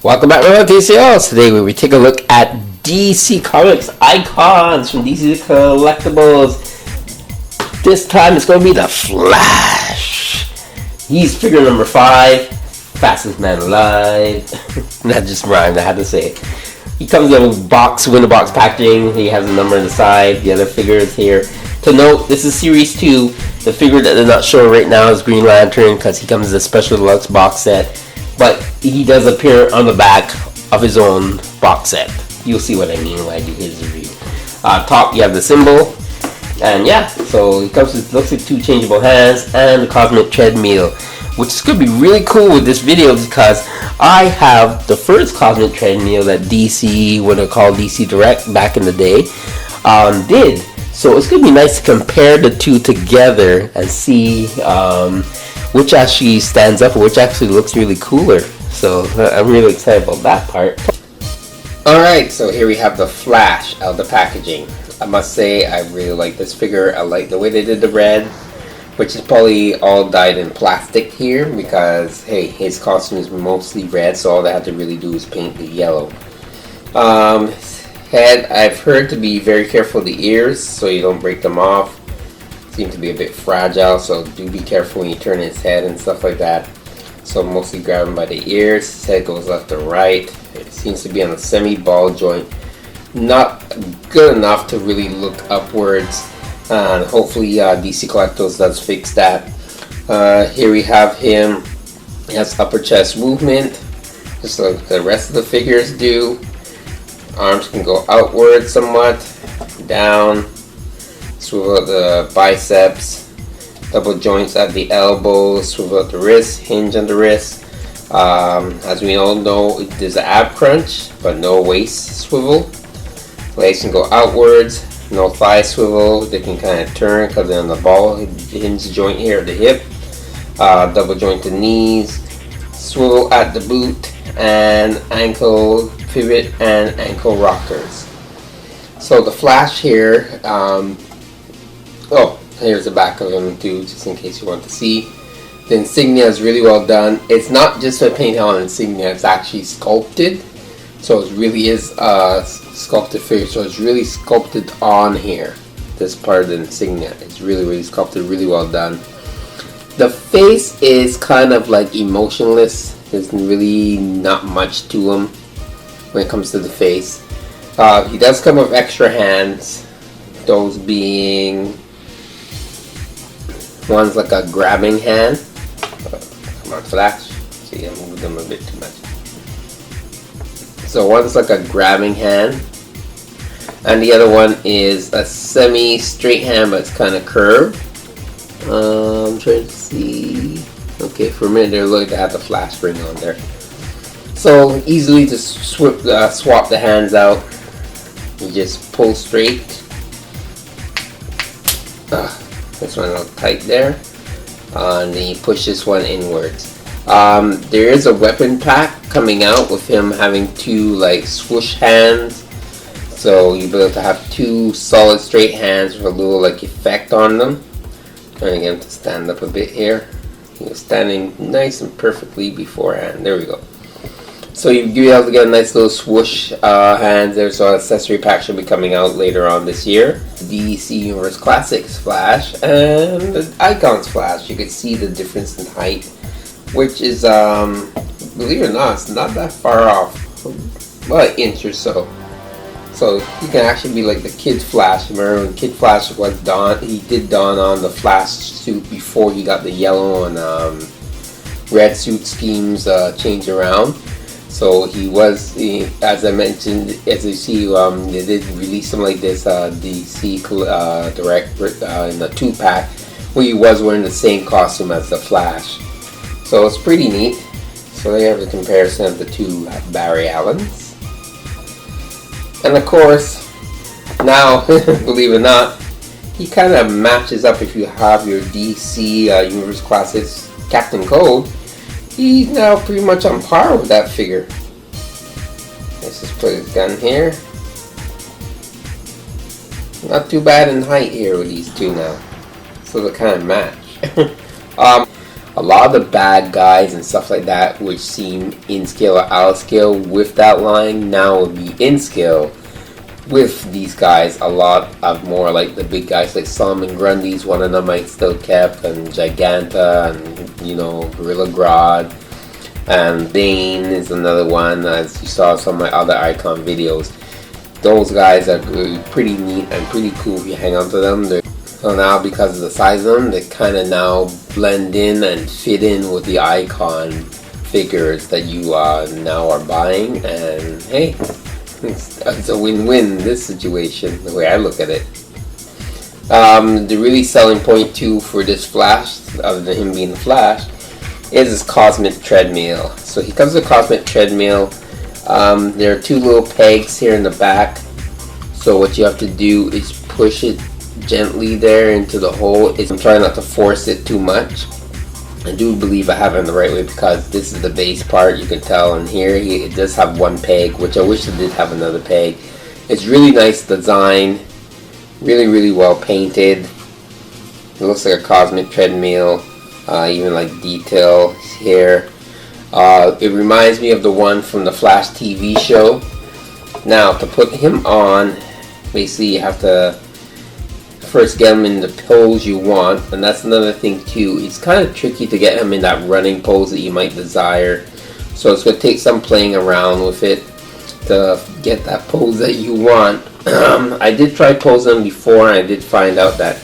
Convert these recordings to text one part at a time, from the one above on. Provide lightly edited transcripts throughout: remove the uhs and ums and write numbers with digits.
Welcome back to TCLs. Today we take a look at DC Comics icons from DC Collectibles. This time it's going to be the Flash. He's figure number 5, fastest man alive. That just rhymed, I had to say it. He comes in a box, window box packaging. He has a number on the side. The other figure is here. To note, this is Series 2. The figure that they're not showing right now is Green Lantern because he comes in a special deluxe box set. But he does appear on the back of his own box set. You'll see what I mean when I do his review. Top, you have the symbol. And yeah, so he comes with, looks like 2 changeable hands and the cosmic treadmill. Which is going to be really cool with this video because I have the first cosmic treadmill that DC, what they call DC Direct back in the day, did. So it's going to be nice to compare the two together and see which actually stands up and which actually looks really cooler. So I'm really excited about that part. Alright, so here we have the Flash out of the packaging. I must say I really like this figure. I like the way they did the red, which is probably all dyed in plastic here because hey, his costume is mostly red, so all they have to really do is paint the yellow. Head, I've heard to be very careful of the ears so you don't break them off. Seem to be a bit fragile, so do be careful when you turn his head and stuff like that. So mostly grab him by the ears. His head goes left to right. It seems to be on a semi-ball joint. Not good enough to really look upwards. And hopefully DC Collectibles does fix that. Here we have him. He has upper chest movement, just like the rest of the figures do. Arms can go outward somewhat, down. Swivel out the biceps, double joints at the elbows, swivel out the wrist, hinge on the wrist. As we all know, there's an ab crunch, but no waist swivel. Legs can go outwards, no thigh swivel. They can kind of turn because they're on the ball hinge joint here at the hip. Double joint the knees, swivel at the boot, and ankle pivot and ankle rockers. So the Flash here. Oh, here's the back of him too, just in case you want to see. The insignia is really well done. It's not just a paint on insignia, it's actually sculpted. So it really is a sculpted figure, so it's really sculpted on here. This part of the insignia is really sculpted, really well done. The face is kind of like emotionless. There's really not much to him when it comes to the face. He does come with extra hands, those being one's like a grabbing hand. Come on, Flash. See, I moved them a bit too much. So one's like a grabbing hand, and the other one is a semi-straight hand, but it's kind of curved. I'm trying to see. Okay, for a minute there, look, they have the Flash ring on there. So easily just swap the hands out. You just pull straight. This one a little tight there, and then you push this one inwards. There is a weapon pack coming out with him having 2 like swoosh hands, so you'll be able to have 2 solid straight hands with a little like effect on them. Trying to get him to stand up a bit here. He was standing nice and perfectly beforehand. There we go. So you'll be able to get a nice little swoosh hands there. So accessory pack should be coming out later on this year. DC Universe Classics Flash and the Icons Flash. You can see the difference in height, which is, believe it or not, it's not that far off, about an inch or so. So he can actually be like the Kid Flash. Remember when Kid Flash was Dawn? He did don on the Flash suit before he got the yellow and red suit schemes changed around. So he was, as I mentioned, as you see, they did release something like this DC Direct in the 2-pack, where he was wearing the same costume as the Flash. So it's pretty neat. So they have a comparison of the 2 Barry Allens. And of course, now, believe it or not, he kind of matches up if you have your DC Universe Classics Captain Cold. He's now pretty much on par with that figure. Let's just put his gun here. Not too bad in height here with these two now. So they kind of match. A lot of the bad guys and stuff like that, which seem in scale or out of scale with that line, now will be in scale with these guys. A lot of more like the big guys like Solomon Grundy's one of them I still kept, and Giganta, and you know, Gorilla Grodd, and Bane is another one, as you saw some of my other Icon videos. Those guys are pretty neat and pretty cool if you hang on to them. So now, because of the size of them, they kind of now blend in and fit in with the Icon figures that you now are buying, and hey, it's a win-win in this situation, the way I look at it. The really selling point too for this Flash, other than him being the Flash, is his Cosmic Treadmill. So he comes with a Cosmic Treadmill. There are two little pegs here in the back. So what you have to do is push it gently there into the hole. I'm trying not to force it too much. I do believe I have it in the right way, because this is the base part, you can tell, and here it does have one peg, which I wish it did have another peg. It's really nice design, really well painted. It looks like a Cosmic Treadmill, even like detail here. It reminds me of the one from the Flash TV show. Now, to put him on, basically you have to first get him in the pose you want, and that's another thing too. It's kind of tricky to get him in that running pose that you might desire, so it's going to take some playing around with it to get that pose that you want. I did try posing him before, and I did find out that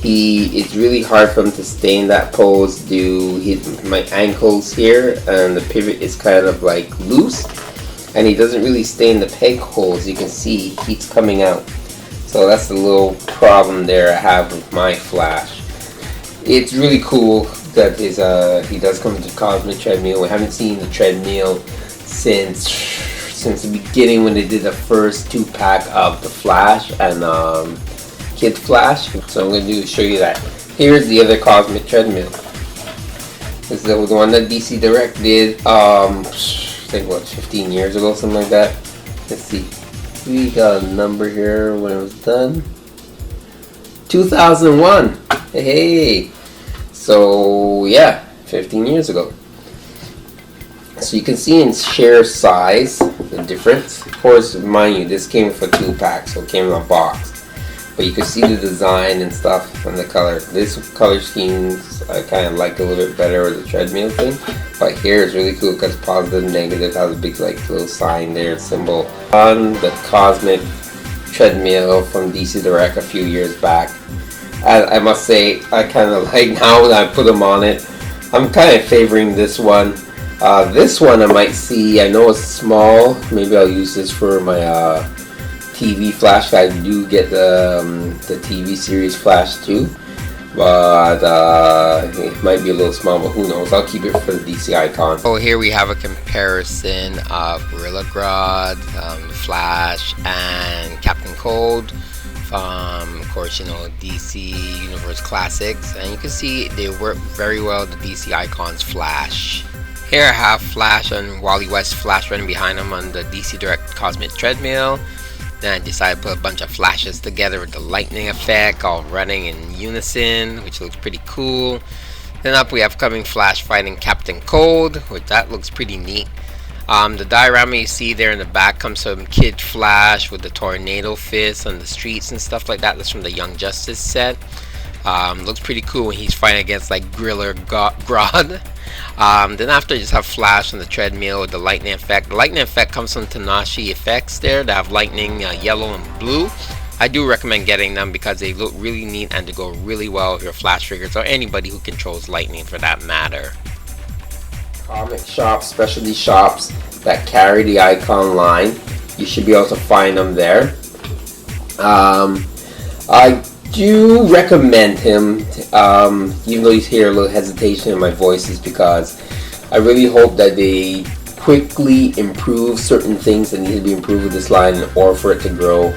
it's really hard for him to stay in that pose due to my ankles here, and the pivot is kind of like loose, and he doesn't really stay in the peg holes. You can see he keeps coming out. So that's the little problem there I have with my Flash. It's really cool that he does come with the Cosmic Treadmill. We haven't seen the treadmill since the beginning when they did the first 2-pack of the Flash and Kid Flash. So I'm going to show you that. Here's the other Cosmic Treadmill. This is the one that DC Direct did, I think what, 15 years ago, something like that. Let's see. We got a number here when it was done. 2001. Hey. So yeah, 15 years ago. So you can see in share size the difference. Of course, mind you, this came with a 2-pack, so it came in a box. But you can see the design and stuff and the color. This color scheme I kind of like a little bit better with the treadmill thing. But here is really cool because positive and negative has a big like little sign there, symbol. On the Cosmic Treadmill from DC Direct a few years back. And I must say, I kind of like, now that I put them on it, I'm kind of favoring this one. This one I might see, I know it's small, maybe I'll use this for my TV Flash. I do get the TV series Flash too, but it might be a little small, but who knows. I'll keep it for the DC Icon. Oh, here we have a comparison of Gorilla Grodd, Flash, and Captain Cold from, of course, you know, DC Universe Classics, and you can see they work very well with the DC Icons Flash. Here I have Flash and Wally West Flash running behind him on the DC Direct Cosmic Treadmill. Then I decided to put a bunch of flashes together with the lightning effect, all running in unison, which looks pretty cool. Then up we have coming Flash fighting Captain Cold, which that looks pretty neat. The diorama you see there in the back comes from Kid Flash with the tornado fist on the streets and stuff like that. That's from the Young Justice set. Looks pretty cool when he's fighting against like Gorilla Grodd. Then after you just have Flash on the treadmill with the lightning effect. The lightning effect comes from Tanashi Effects there. They have lightning yellow and blue. I do recommend getting them because they look really neat and they go really well with your Flash figures or anybody who controls lightning for that matter. Comic shops, specialty shops that carry the Icon line, you should be able to find them there. I do recommend him, even though you hear a little hesitation in my voice, is because I really hope that they quickly improve certain things that need to be improved with this line in order for it to grow,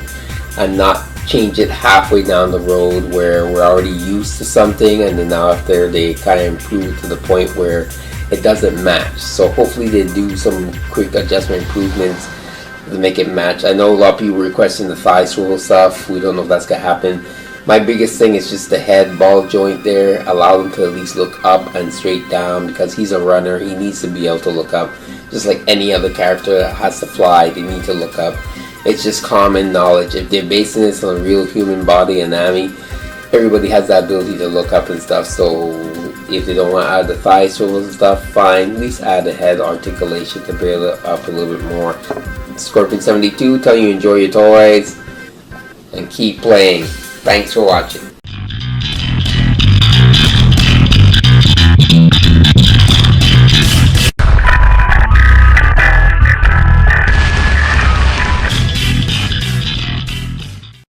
and not change it halfway down the road where we're already used to something and then now after they kind of improve to the point where it doesn't match. So hopefully they do some quick adjustment improvements to make it match. I know a lot of people requesting the thigh swivel stuff. We don't know if that's gonna happen. My biggest thing is just the head ball joint there. Allow him to at least look up and straight down, because he's a runner. He needs to be able to look up. Just like any other character that has to fly, they need to look up. It's just common knowledge. If they're basing this on a real human body anatomy, everybody has that ability to look up and stuff. So if they don't want to add the thigh swivels and stuff, fine. At least add the head articulation to build it up a little bit more. Scorpion72 telling you enjoy your toys and keep playing. Thanks for watching.